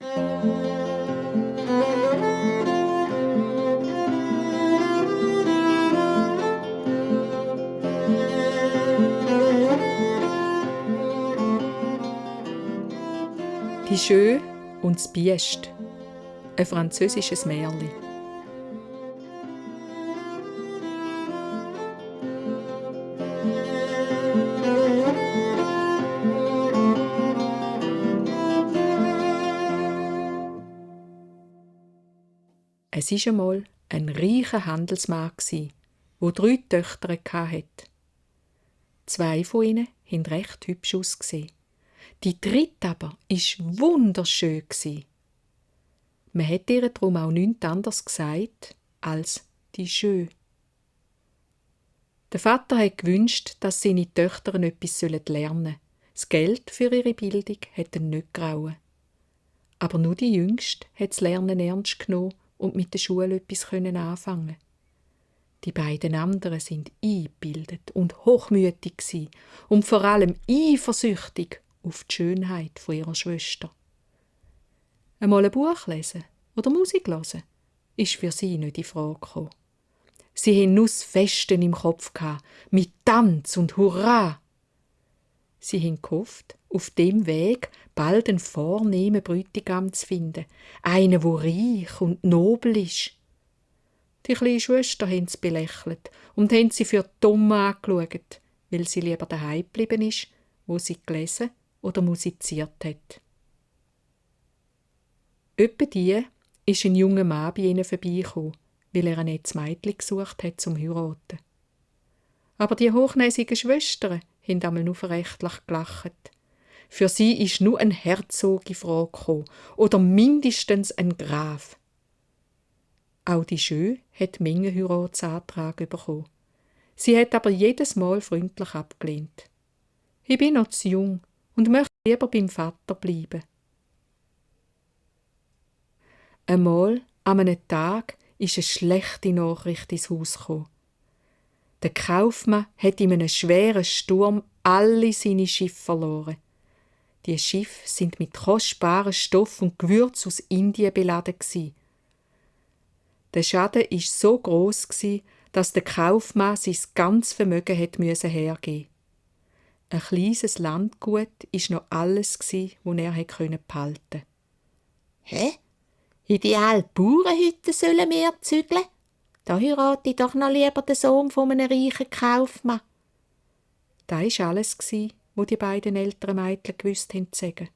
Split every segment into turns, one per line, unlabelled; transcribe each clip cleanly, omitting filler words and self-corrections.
Die Schö und das Biest. Ein französisches Märchen. Es war einmal ein reicher Handelsmann, der 3 Töchter hatte. 2 von ihnen haben recht hübsch ausgesehen. Die dritte aber war wunderschön. Man hat ihr darum auch nichts anderes gesagt als die Schö. Der Vater hat gewünscht, dass seine Töchter etwas lernen sollen. Das Geld für ihre Bildung hat er nicht gerauen. Aber nur die Jüngste hat das Lernen ernst genommen und mit der Schule etwas anfangen. Die beiden anderen sind eingebildet und hochmütig und vor allem eifersüchtig auf die Schönheit von ihrer Schwester. Einmal ein Buch lesen oder Musik hören ist für sie nicht in Frage gekommen. Sie hatten nur das Festen im Kopf, mit Tanz und Hurra. Sie haben gehofft, auf dem Weg bald einen vornehmen Bräutigam zu finden, einen, der reich und nobel ist. Die kleine Schwester haben sie belächelt und haben sie für dumm angeschaut, weil sie lieber daheim geblieben ist, wo sie gelesen oder musiziert hat. Öppe die ist ein junger Mann bei ihnen vorbeigekommen, weil er ein nettes Mädchen gesucht hat zum Heiraten. Aber die hochnäsigen Schwestern haben einmal nur verächtlich gelacht. Für sie ist nur ein Herzog in Frage gekommen oder mindestens ein Graf. Auch die Schö hat Menge Heiratsantrag bekommen. Sie hat aber jedes Mal freundlich abgelehnt. Ich bin noch zu jung und möchte lieber beim Vater bleiben. Einmal, an einem Tag, ist eine schlechte Nachricht ins Haus gekommen. Der Kaufmann hat in einem schweren Sturm alle seine Schiffe verloren. Die Schiffe sind mit kostbaren Stoff und Gewürz aus Indien beladen gsi. Der Schaden war so gross, dass der Kaufmann sein ganzes Vermögen hergeben musste. Ein kleines Landgut war noch alles, was er behalten konnte.
Hä? In die alte Bauernhütte sollen wir zügeln? Da heirate ich doch noch lieber den Sohn von einem reichen Kaufmann.
Das war alles, was die beiden älteren Mädchen gewusst haben zu sagen.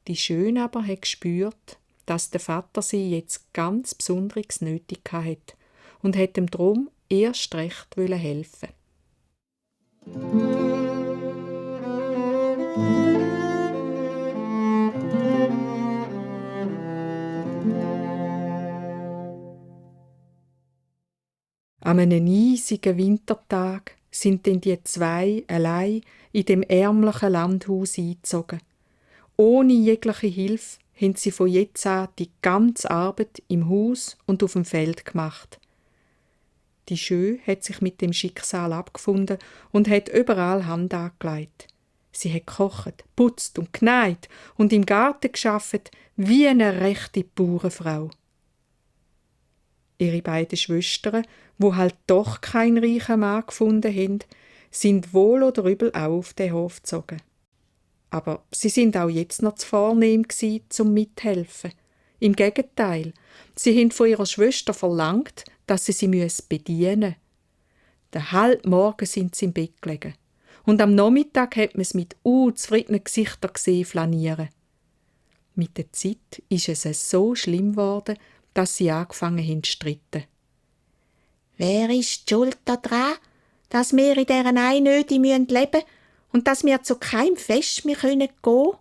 Die Schöne aber hat gespürt, dass der Vater sie jetzt ganz Besonderes nötig hatte und hat ihm darum erst recht helfen. An einem eisigen Wintertag sind dann die 2 allein in dem ärmlichen Landhaus eingezogen. Ohne jegliche Hilfe haben sie von jetzt an die ganze Arbeit im Haus und auf dem Feld gemacht. Die Schö hat sich mit dem Schicksal abgefunden und hat überall Hand angelegt. Sie hat gekocht, putzt und genäht und im Garten gearbeitet wie eine rechte Bauernfrau. Ihre beiden Schwestern, wo halt doch keinen reichen Mann gefunden haben, sind wohl oder übel auch auf den Hof gezogen. Aber sie sind auch jetzt noch zu vornehm gsi, zum mithelfen. Im Gegenteil, sie haben von ihrer Schwester verlangt, dass sie bedienen müsse. Den halben Morgen sind sie im Bett gelegen. Und am Nachmittag hat man es mit zufriedenen Gesichtern gesehen flanieren. Mit der Zeit ist es so schlimm geworden, dass sie angefangen haben zu streiten.
Wer ist die Schuld daran, dass wir in dieser Einnöte leben müssen und dass wir zu keinem Fest mehr gehen können?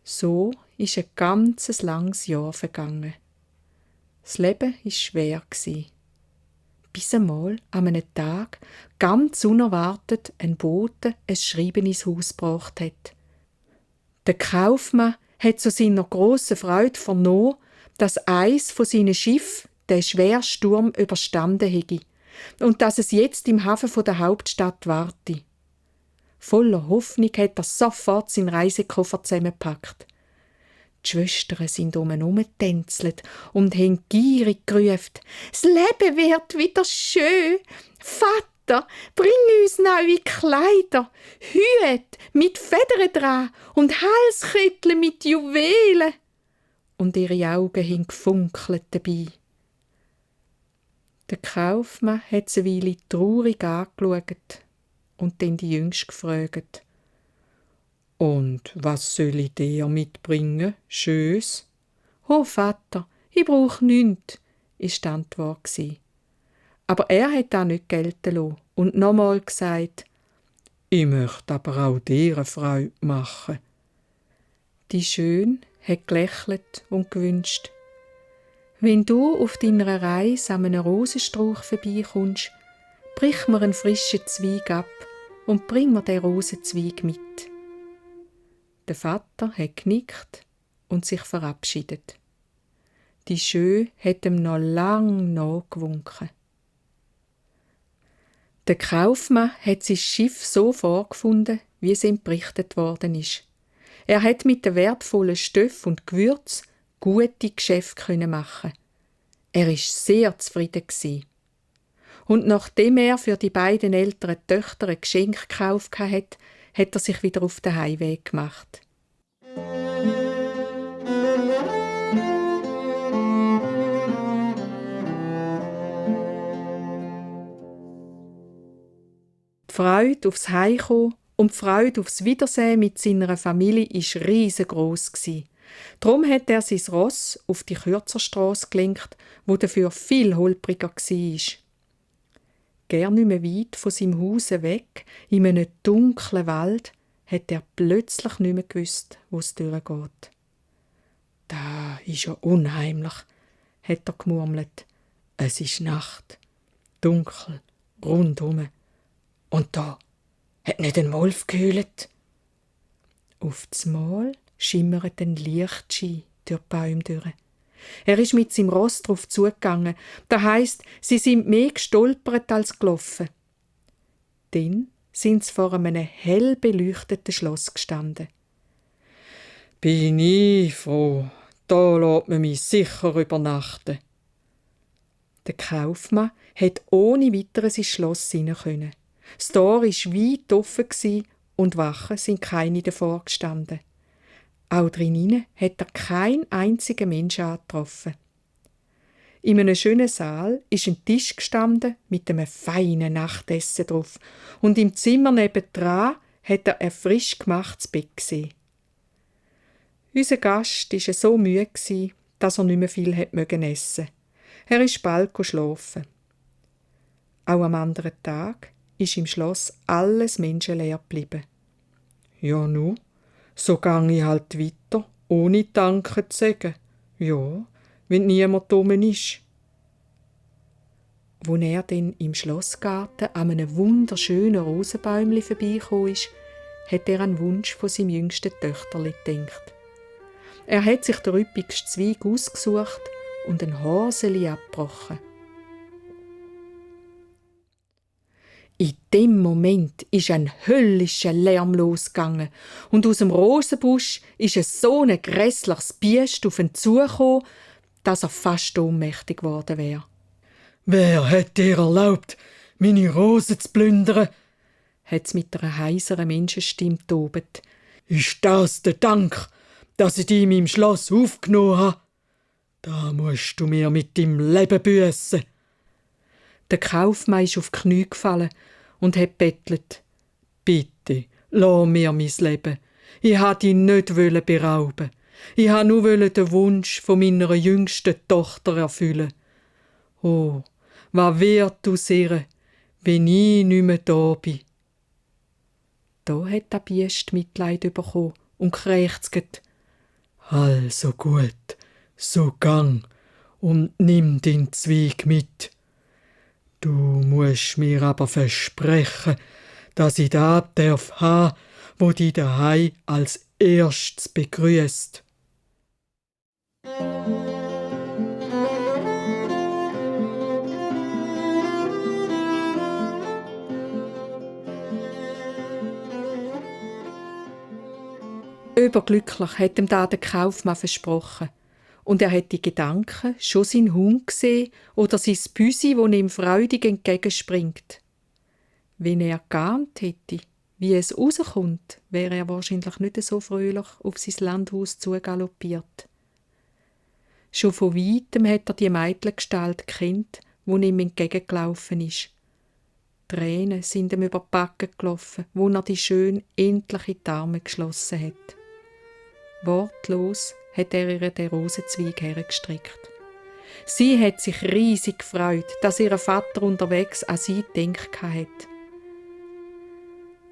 So ist ein ganzes langes Jahr vergangen. Das Leben war schwer. Bis einmal an einem Tag ganz unerwartet ein Bote ein Schreiben ins Haus gebracht hat. Der Kaufmann hat zu seiner grossen Freude vernommen, dass eins von seinen Schiffen den schweren Sturm überstanden hätte und dass es jetzt im Hafen der Hauptstadt warte. Voller Hoffnung hat er sofort seinen Reisekoffer zusammengepackt. Die Schwestern sind herumgetänzelt und haben gierig gerufen: «Das Leben wird wieder schön! Vater, bring uns neue Kleider, Hüte mit Federn dran und Halskettel mit Juwelen!» Und ihre Augen haben gefunkelt dabei. Der Kaufmann hat sie eine Weile traurig angeschaut und dann die Jüngste gefragt: «Und was soll ich dir mitbringen, Schös?» «Oh, Vater, ich brauche nichts», war die Antwort. Aber er hat das nicht gelten lassen und nochmal gesagt: «Ich möchte aber auch dir eine Freude machen.» Die Schöne hat gelächelt und gewünscht: «Wenn du auf deiner Reise an einem Rosenstrauch vorbeikommst, brich mir einen frischen Zweig ab und bring mir den Rosenzweig mit.» Der Vater hat genickt und sich verabschiedet. Die Schö hat ihm noch lang nachgewunken. Der Kaufmann hat sein Schiff so vorgefunden, wie es ihm berichtet worden ist. Er hat mit den wertvollen Stoffen und Gewürzen gute Geschäfte machen. Er war sehr zufrieden. Und nachdem er für die beiden älteren Töchter ein Geschenk gekauft hat, hat er sich wieder auf den Heimweg gemacht. Die Freude aufs Heimkommen und die Freude aufs Wiedersehen mit seiner Familie war riesengroß. Darum hat er sein Ross auf die Kürzerstrasse gelenkt, wo dafür viel holpriger war. Gar nicht mehr weit von seinem Haus weg, in einem dunklen Wald, hat er plötzlich nicht mehr gewusst, wo es durchgeht. «Da ist ja unheimlich», hat er gemurmelt. «Es ist Nacht, dunkel, rundum. Und da hat nicht ein Wolf gehüllt?» Auf das Mal schimmert ein Lichtschein durch die Bäume durch. Er ist mit seinem Ross darauf zugegangen. Das heisst, sie sind mehr gestolpert als gelaufen. Dann sind sie vor einem hell beleuchteten Schloss gestanden. «Bin ich froh, da lässt man mich sicher übernachten.» Der Kaufmann hat ohne weiteres ins Schloss hinein können. Das Tor war weit offen und Wachen sind keine davor gestanden. Auch drinnen hat er keinen einzigen Menschen angetroffen. In einem schönen Saal ist ein Tisch gestanden mit einem feinen Nachtessen drauf und im Zimmer nebendran hat er ein frisch gemachtes Bett gesehen. Unser Gast war so müde, dass er nicht mehr viel essen musste. Er ist bald schlafen. Auch am anderen Tag ist im Schloss alles menschenleer geblieben. «Ja nu, so gang ich halt weiter, ohne Danke zu sagen. Ja, wenn niemand dumm ist.» Als er dann im Schlossgarten an einem wunderschönen Rosenbäumli vorbeigekommen ist, hat er an den Wunsch von seinem jüngsten Töchterli gedacht. Er hat sich den üppigsten Zweig ausgesucht und ein Haseli abgebrochen. In dem Moment ist ein höllischer Lärm losgegangen und aus dem Rosenbusch ist so ein grässliches Biest auf ihn zugekommen, dass er fast ohnmächtig geworden wäre. «Wer hat dir erlaubt, meine Rosen zu plündern?» hat es mit einer heiseren Menschenstimme tobet. «Ist das der Dank, dass ich dich in meinem Schloss aufgenommen habe? Da musst du mir mit deinem Leben büssen.» Der Kaufmann ist auf die Knie gefallen und hat bettelt: «Bitte, lass mir mein Leben. Ich wollte dich nicht berauben. Ich wollte nur den Wunsch von meiner jüngsten Tochter erfüllen. Oh, was wird aus ihr, wenn ich nicht mehr da bin?» Da hat der Biest Mitleid bekommen und krächzt: «Also gut, so gang und nimm den Zweig mit. Du musst mir aber versprechen, dass ich da darf haben, wo dich daheim als erstes begrüßt.» Überglücklich hat ihm da der Kaufmann versprochen. Und er hat die Gedanken schon seinen Hund gesehen oder sein Büsi, wo ihm freudig entgegenspringt. Wenn er geahnt hätte, wie es rauskommt, wäre er wahrscheinlich nicht so fröhlich auf sein Landhaus zugaloppiert. Schon von weitem hat er die Mädchengestalt gekannt, wo ihm entgegengelaufen ist. Tränen sind ihm über die Backen gelaufen, wo er die schön endlich in die Arme geschlossen hat. Wortlos hat er ihr den Rosenzweig hergestrickt. Sie hat sich riesig gefreut, dass ihr Vater unterwegs an sie gedacht hat.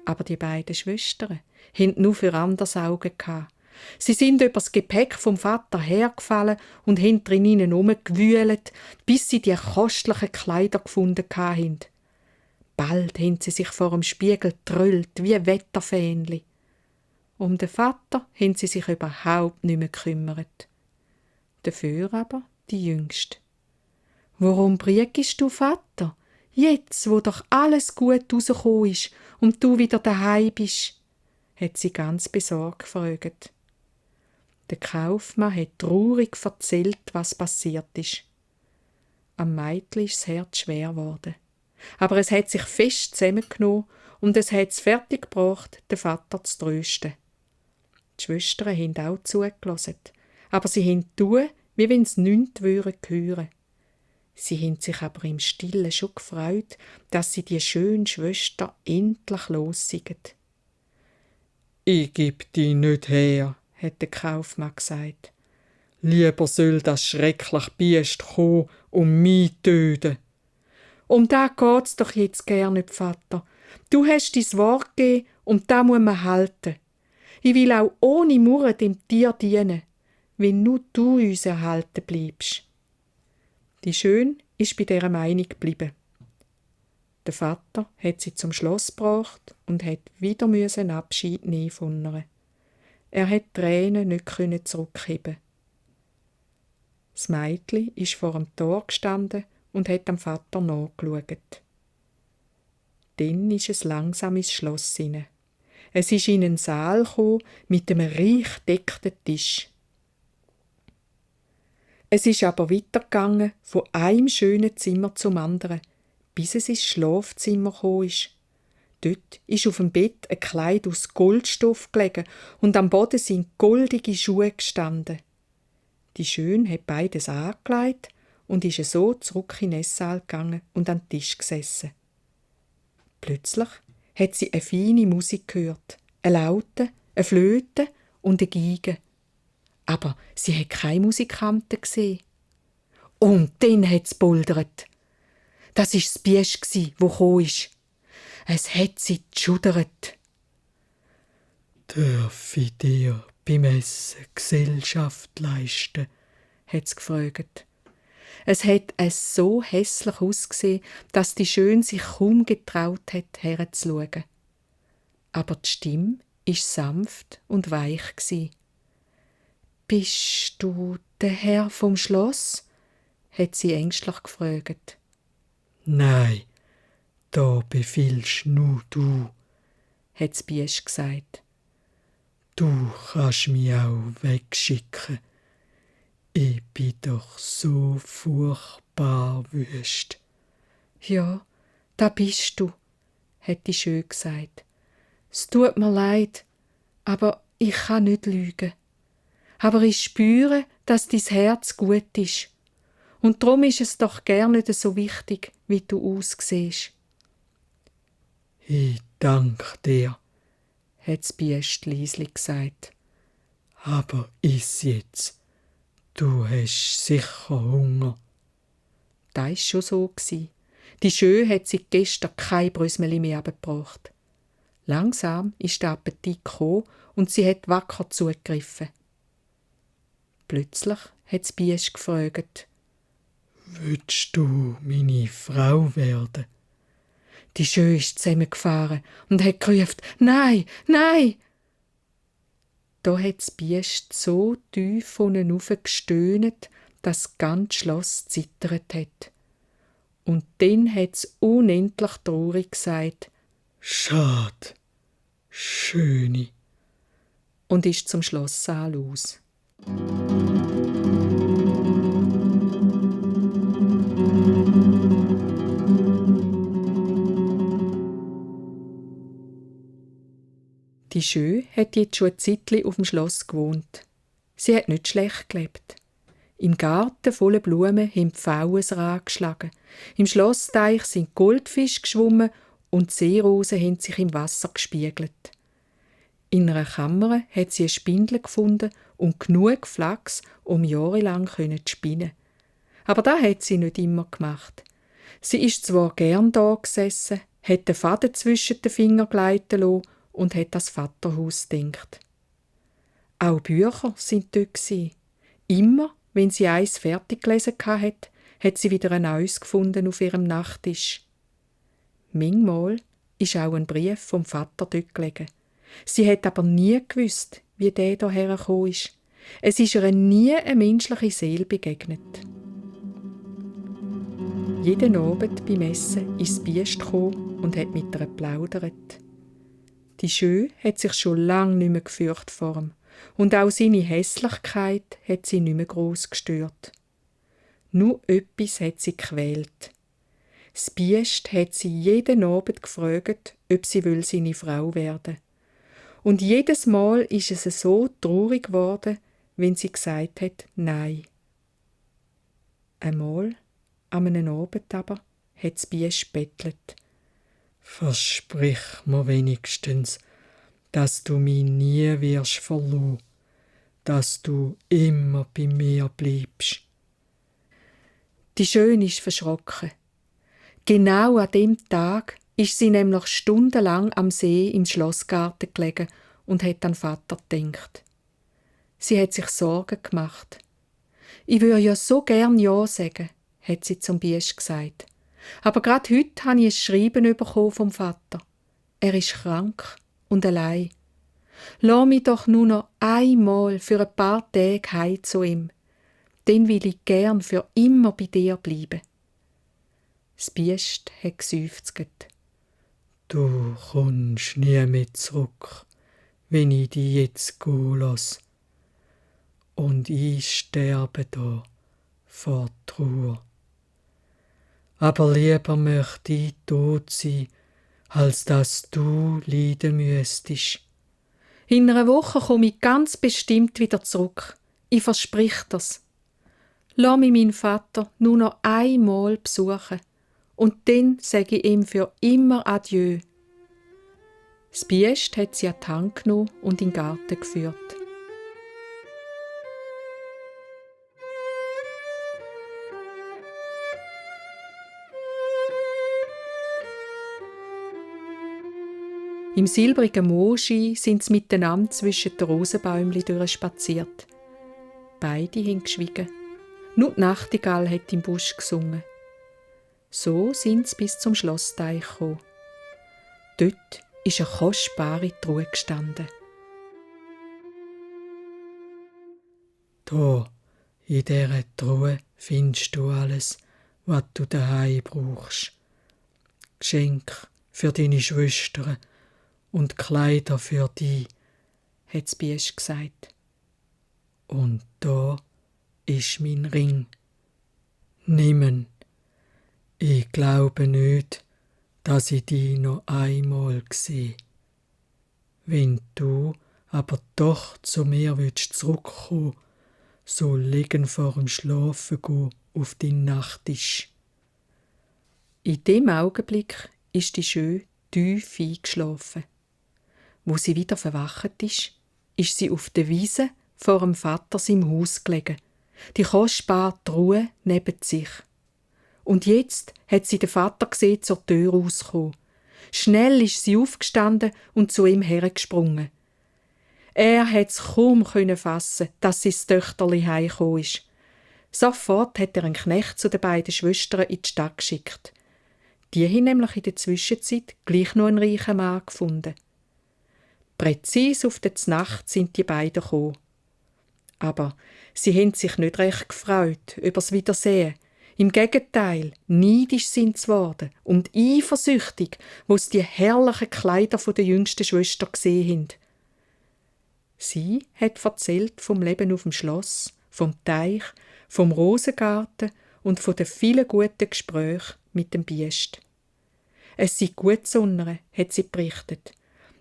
Aber die beiden Schwestern hatten nur für anderes Auge gehabt. Sie sind über das Gepäck vom Vater hergefallen und haben drin herumgewühlt, bis sie die kostlichen Kleider gefunden hatten. Bald haben sie sich vor dem Spiegel getrüllt wie Wetterfähnli. Um den Vater haben sie sich überhaupt nicht mehr gekümmert. Dafür aber die Jüngste. »Warum briegst du, Vater? Jetzt, wo doch alles gut rausgekommen ist und du wieder daheim bist?« hat sie ganz besorgt gefragt. Der Kaufmann hat traurig erzählt, was passiert ist. Am Mädchen ist das Herz schwer geworden. Aber es hat sich fest zusammengenommen und es hat es fertiggebracht, den Vater zu trösten. Die Schwestern haben auch zugelassen, aber sie haben getan, wie wenn sie nichts hören würden. Sie haben sich aber im Stillen schon gefreut, dass sie die schöne Schwester endlich los sind. »Ich geb dich nicht her«, hat der Kaufmann gesagt. »Lieber soll das schreckliche Biest kommen und mich töten.« »Um das geht's doch jetzt gern nicht, Vater. Du hast dein Wort gegeben und das muss man halten. Ich will auch ohne Murren dem Tier dienen, wenn nur du uns erhalten bleibst.« Die Schöne ist bei dieser Meinung geblieben. Der Vater hat sie zum Schloss gebracht und hat wieder Abschied nehmen von ihr. Er hat die Tränen nicht zurückheben. Das Mädchen ist vor dem Tor gestanden und hat dem Vater nachgeschaut. Dann ist es langsam ins Schloss hinein. Es ist in einen Saal gekommen mit einem reich gedeckten Tisch. Es ist aber weitergegangen, von einem schönen Zimmer zum anderen, bis es ins Schlafzimmer gekommen ist. Dort ist auf dem Bett ein Kleid aus Goldstoff gelegen und am Boden sind goldige Schuhe gestanden. Die Schöne hat beides angelegt und ist so zurück in den Esssaal gegangen und an den Tisch gesessen. Plötzlich hat sie eine feine Musik gehört, eine Laute, eine Flöte und eine Geige. Aber sie hat keine Musikanten gesehen. Und dann hat es poldert. Das war das Biest, das gekommen ist. Es hat sie geschudert. «Darf ich dir beim Essen Gesellschaft leisten?» hat es gefragt. Es hat so hässlich ausgesehen, dass die Schöne sich kaum getraut hat, herzuschauen. Aber die Stimme war sanft und weich gsi. «Bist du der Herr vom Schloss?» hat sie ängstlich gefragt. «Nein, da befiehlst nur du», hat das Biest gesagt. «Du kannst mich auch wegschicken. Ich bin doch so furchtbar wüst.» «Ja, da bist du», hat die Schöne gesagt. «Es tut mir leid, aber ich kann nicht lügen. Aber ich spüre, dass dein Herz gut ist. Und darum ist es doch gar nicht so wichtig, wie du aussiehst.» «Ich danke dir», hat das Biest leislich gesagt. «Aber iss jetzt. Du hast sicher Hunger.» Das war schon so. Die Schöne hat seit gestern kein Brösmeli mehr abgebracht. Langsam ist der Appetit gekommen und sie hat wacker zugegriffen. Plötzlich hat das Biest gefragt: «Willst du meine Frau werden?» Die Schöne ist zusammengefahren und hat gerufen: «Nein, nein!» Da hat das Biest so tief von hinauf gestöhnt, dass das ganze Schloss zittert hat. Und dann hat es unendlich traurig gesagt: «Schade, Schöne, und ist zum Schlosssaal aus. Die Schö hat jetzt schon ein Zeitchen auf dem Schloss gewohnt. Sie hat nicht schlecht gelebt. Im Garten voller Blumen haben die Pfauen ein Rad geschlagen. Im Schlossteich sind Goldfische geschwommen und die Seerosen haben sich im Wasser gespiegelt. In einer Kammer hat sie eine Spindel gefunden und genug Flachs, um jahrelang zu spinnen. Aber das hat sie nicht immer gemacht. Sie ist zwar gern da gesessen, hat den Faden zwischen den Fingern gleiten lassen und hat das Vaterhaus gedacht. Auch Bücher sind dort. Immer, wenn sie eins fertig gelesen hatte, hat sie wieder ein neues gefunden auf ihrem Nachttisch. Manchmal ist auch ein Brief vom Vater dort gelegen. Sie hat aber nie gewusst, wie der hierher gekommen ist. Es ist ihr nie eine menschliche Seele begegnet. Jeden Abend beim Essen ist das Biest gekommen und hat mit ihr geplaudert. Die Schö hat sich schon lange nicht mehr gefürchtet vor ihm. Und auch seine Hässlichkeit hat sie nicht mehr gross gestört. Nur etwas hat sie gequält. Das Biest hat sie jeden Abend gefragt, ob sie seine Frau werden will. Und jedes Mal ist es so traurig geworden, wenn sie gesagt hat, nein. Einmal, an einem Abend aber, hat das Biest bettelt. Versprich mir wenigstens, dass du mich nie wirst verlassen, dass du immer bei mir bleibst. Die Schöne ist verschrocken. Genau an dem Tag ist sie nämlich stundenlang am See im Schlossgarten gelegen und hat an Vater gedacht. Sie hat sich Sorgen gemacht. Ich würde ja so gern Ja sagen, hat sie zum Biest gesagt. Aber gerade heute habe ich ein Schreiben bekommen vom Vater. Er ist krank und allein. Lass mich doch nur noch einmal für ein paar Tage heim zu ihm. Dann will ich gern für immer bei dir bleiben. Das Biest hat geseufzt. Du kommst nie mehr zurück, wenn ich dich jetzt gehen lasse. Und ich sterbe da vor Trauer. Aber lieber möchte ich tot sein, als dass du leiden müsstest. In einer Woche komme ich ganz bestimmt wieder zurück. Ich versprich das. Lass mich meinen Vater nur noch einmal besuchen. Und dann sage ich ihm für immer Adieu. Das Biest hat sie an die Hand genommen und in den Garten geführt. Im silbrigen Mondschein sind sie miteinander zwischen den Rosenbäumchen durchspaziert. Beide haben geschwiegen. Nur die Nachtigall hat im Busch gesungen. So sind sie bis zum Schlossteich gekommen. Dort ist eine kostbare Truhe gestanden. Da, in dieser Truhe findest du alles, was du daheim brauchst. Geschenk für deine Schwestern und Kleider für dich, hat das Biest gesagt. Und da ist mein Ring. Nimm ihn. Ich glaube nicht, dass ich dich noch einmal sehe. Wenn du aber doch zu mir zurückkommen willst, so liegen vor dem Schlafen gehen auf deinen Nachttisch. In dem Augenblick ist die Schö tief eingeschlafen. Wo sie wieder verwacht ist sie auf der Wiese vor dem Vater seinem Haus gelegen, die kostbare Truhe neben sich. Und jetzt hat sie den Vater gesehen zur Tür rauskommen. Schnell ist sie aufgestanden und zu ihm hergesprungen. Er hat es kaum fassen, dass sein Töchterli heimgekommen ist. Sofort hat er einen Knecht zu den beiden Schwestern in die Stadt geschickt. Die haben nämlich in der Zwischenzeit gleich noch einen reichen Mann gefunden. Präzise auf die Nacht sind die beiden gekommen. Aber sie haben sich nicht recht gefreut über das Wiedersehen. Im Gegenteil, neidisch sind sie geworden und eifersüchtig, wo sie die herrlichen Kleider der jüngsten Schwester gesehen haben. Sie hat erzählt vom Leben auf dem Schloss, vom Teich, vom Rosengarten und von den vielen guten Gesprächen mit dem Biest. Es sei gut Sonne, hat sie berichtet.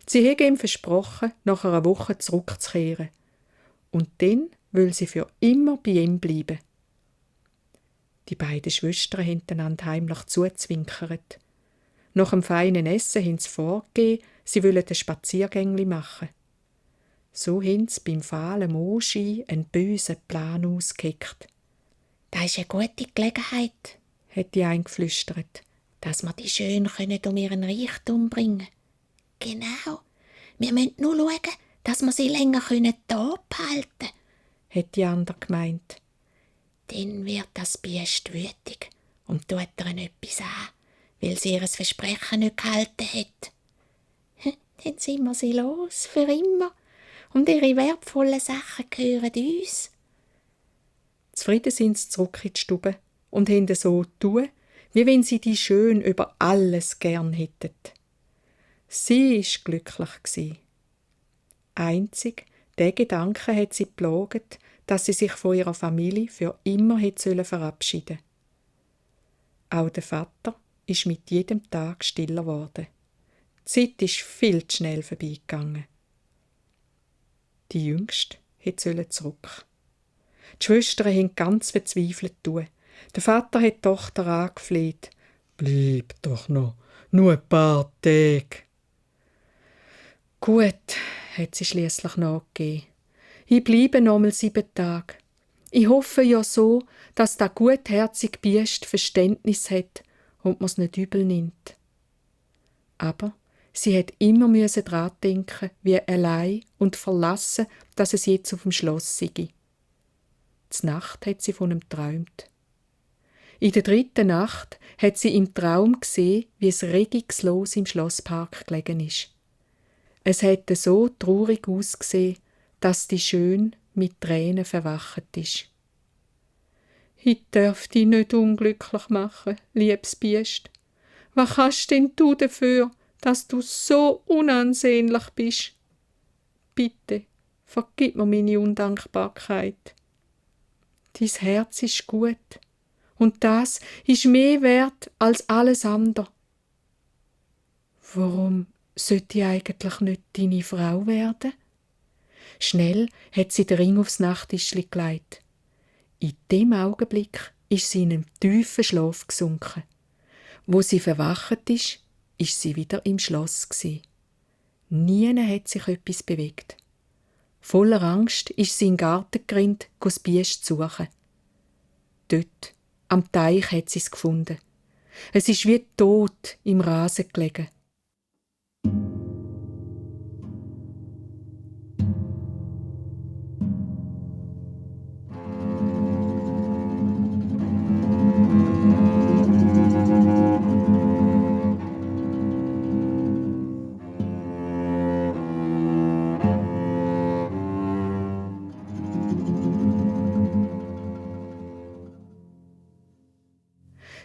Sie hätte ihm versprochen, nach einer Woche zurückzukehren. Und dann will sie für immer bei ihm bleiben. Die beiden Schwestern haben einander heimlich zuzwinkert. Nach dem feinen Essen haben sie vorgegeben, sie wollen ein Spaziergängli machen. So haben sie beim fahlen Mondschein einen bösen Plan ausgeheckt.
Das ist eine gute Gelegenheit,
hat die eingeflüstert.
dass wir die Schönen um ihren Reichtum bringen können. Genau. Wir müssen nur schauen, dass wir sie länger da behalten können,
hat die andere gemeint.
Dann wird das Biest wütig und tut ihr etwas an, weil sie ihr Versprechen nicht gehalten hat. Dann sind wir sie los, für immer, und ihre wertvollen Sachen gehören uns.
Zufrieden sind sie zurück in die Stube und haben so getan, wie wenn sie die Schön über alles gern hätten. Sie war glücklich. Einzig der Gedanke hat sie geplagt, dass sie sich von ihrer Familie für immer hätte verabschieden sollen. Auch der Vater ist mit jedem Tag stiller geworden. Die Zeit ist viel zu schnell vorbeigegangen. Die Jüngste hätte zurück. Die Schwestern haben ganz verzweifelt getan. Der Vater hat die Tochter angefleht. «Bleib doch noch, nur ein paar Tage.» «Gut», hat sie schliesslich nachgegeben. «Ich bleibe noch mal 7 Tage. Ich hoffe ja so, dass der gutherzige Biest Verständnis hat und mir's nicht übel nimmt.» Aber sie hat immer daran denken, wie allein und verlassen, dass es jetzt auf dem Schloss sei. Nacht hat sie von ihm geträumt. In der 3. Nacht hat sie im Traum gesehen, wie es regungslos im Schlosspark gelegen ist. Es hätte so traurig ausgesehen, dass die Schön mit Tränen verwacht ist. «Ich darf dich nicht unglücklich machen, liebes Biest. Was kannst denn du dafür, dass du so unansehnlich bist? Bitte, vergib mir meine Undankbarkeit. Dein Herz ist gut, und das ist mehr wert als alles andere. Warum sollte ich eigentlich nicht deine Frau werden?» Schnell hat sie den Ring aufs Nachttischli gelegt. In dem Augenblick ist sie in einen tiefen Schlaf gesunken. Wo sie verwacht ist sie wieder im Schloss gsi. Nie hat sich etwas bewegt. Voller Angst ist sie in den Garten gerannt, das Biest zu suchen. Dort, am Teich, hat sie es gefunden. Es ist wie tot im Rasen gelegen.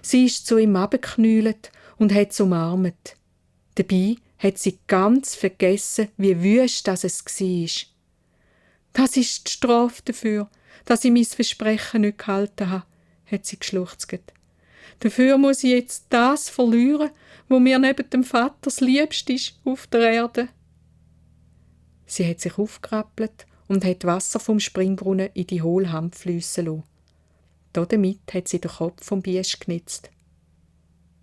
Sie ist zu ihm herabgeknüllt und hat es umarmt. Dabei hat sie ganz vergessen, wie wüst es war. «Das ist die Strafe dafür, dass ich mein Versprechen nicht gehalten habe», hat sie geschluchzt. «Dafür muss ich jetzt das verlieren, wo mir neben dem Vater das Liebste ist auf der Erde.» Sie hat sich aufgerappelt und hat Wasser vom Springbrunnen in die hohle Hand fliessen lassen. Damit hat sie den Kopf vom Biest genetzt.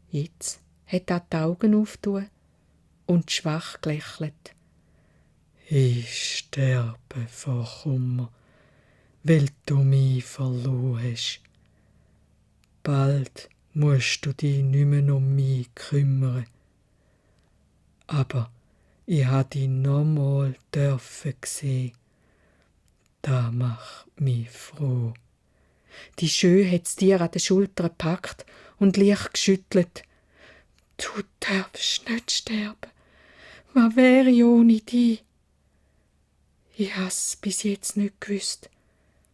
Jetzt hat er die Augen aufgetan und schwach gelächelt. «Ich sterbe vor Kummer, weil du mich verloren hast. Bald musst du dich nicht mehr um mich kümmern. Aber ich habe dich nochmal sehen. Das macht mich froh.» Die Schön hat das Tier an den Schultern gepackt und leicht geschüttelt. «Du darfst nicht sterben. Was wäre ich ohne dich? Ich habe es bis jetzt nicht gewusst,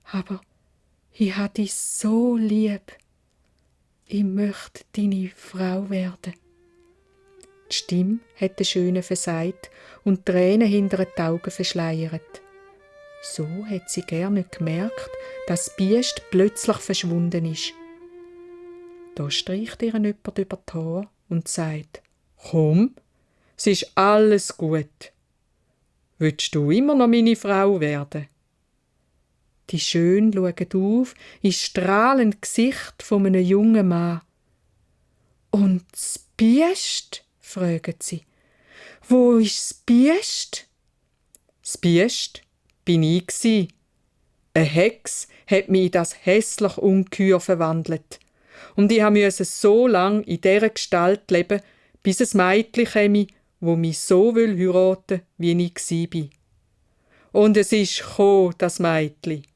aber ich habe dich so lieb. Ich möchte deine Frau werden.» Die Stimme hat der Schöne versagt und Tränen hinter den Augen verschleiert. So hat sie gar nicht gemerkt, dass das Biest plötzlich verschwunden ist. Da streicht ihr jemand über die Haare und sagt: «Komm, es ist alles gut. Willst du immer noch meine Frau werden?» Die Schöne schaut auf ins strahlende Gesicht von einem jungen Mann. «Und das Biest?» fragen sie. «Wo ist das Biest?» «Das Biest bin ich gsi. Eine Hex hat mich in das hässliche Ungeheuer verwandelt. Und ich musste so lange in dieser Gestalt leben, bis ein Mädchen käme, wo mich so heiraten will, wie ich gsi bin. Und es ist gekommen, das Mädchen.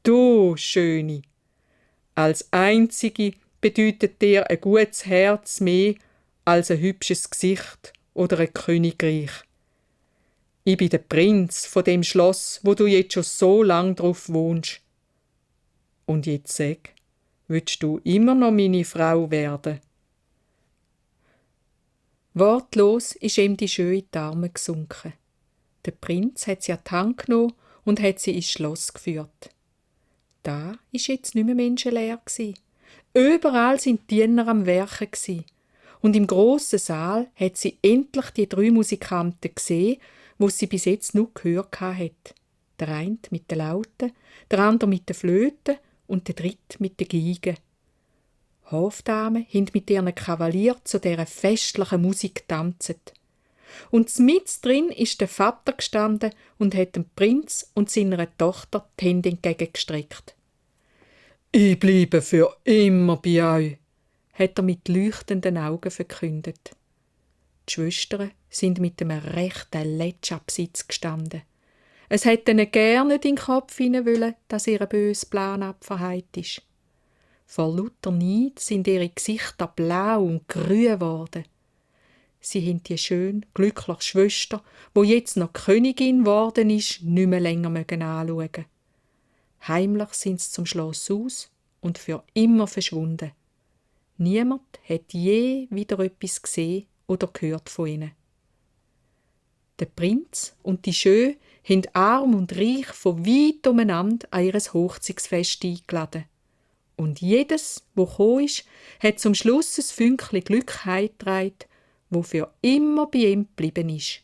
Du, Schöne. Als Einzige bedeutet dir ein gutes Herz mehr als ein hübsches Gesicht oder ein Königreich. Ich bin der Prinz von dem Schloss, wo du jetzt schon so lang drauf wohnst. Und jetzt sag, willst du immer noch meine Frau werden?» Wortlos ist ihm die Schöne in die Arme gesunken. Der Prinz hat sie an die Hand genommen und hat sie ins Schloss geführt. Da war jetzt nicht mehr menschenleer. Überall sind Diener am Werken. Und im grossen Saal hat sie endlich die 3 Musikanten gesehen, wo sie bis jetzt nur gehört hat. Der eine mit den Lauten, der andere mit der Flöte und der dritte mit der Geige. Hofdamen haben mit ihren Kavalieren zu dieser festlichen Musik getanzt. Und mitten drin ist der Vater gestanden und hat dem Prinz und seiner Tochter die Hände entgegengestreckt. «Ich bleibe für immer bei euch», hat er mit leuchtenden Augen verkündet. Die Schwestern sind mit einem rechten Letschabsitz gestanden. Es hätte ihnen gerne nicht in den Kopf hinein wollen, dass ihr böser Plan abverheilt ist. Vor lauter Neid sind ihre Gesichter blau und grün geworden. Sie haben die schön glückliche Schwester, wo jetzt noch Königin geworden ist, nicht mehr länger anschauen. Heimlich sind sie zum Schloss aus und für immer verschwunden. Niemand hat je wieder etwas gesehen oder gehört von ihnen. Der Prinz und die Schöne haben arm und reich von weit umeinander an ihr Hochzeitsfest eingeladen. Und jedes, wo gekommen ist, hat zum Schluss ein Fünkchen Glück heimgetragen, wo für immer bei ihm geblieben ist.